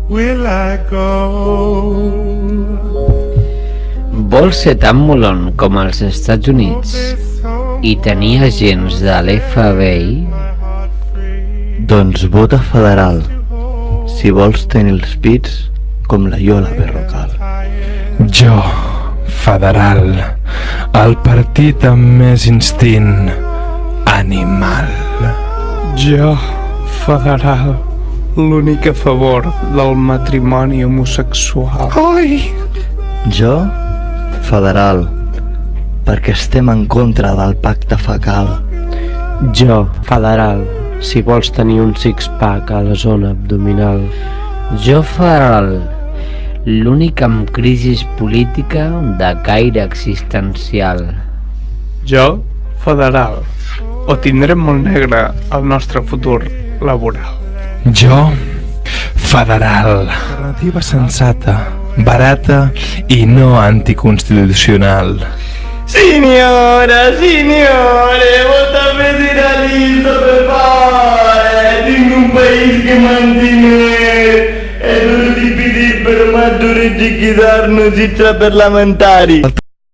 Will I go? Vols ser tan molon com als Estats Units i tenir agents de l'FBI? Doncs vota federal, si vols tenir els pits com la Iola Berrocal. Jo, federal, el partit amb més instint animal. Jo, federal, l'únic a favor del matrimoni homosexual. Ai! Jo, federal, perquè estem en contra del pacte fecal. Jo, federal, si vols tenir un six-pack a la zona abdominal. Jo, federal, l'únic amb crisi política de caire existencial. Jo, federal, o tindrem molt negre el nostre futur laboral. Jo, federal, alternativa sensata, barata i no anticonstitucional. Signore, molta federalista per fare in un paese che mantiene e non di per madure di chitarno zitta parlamentari.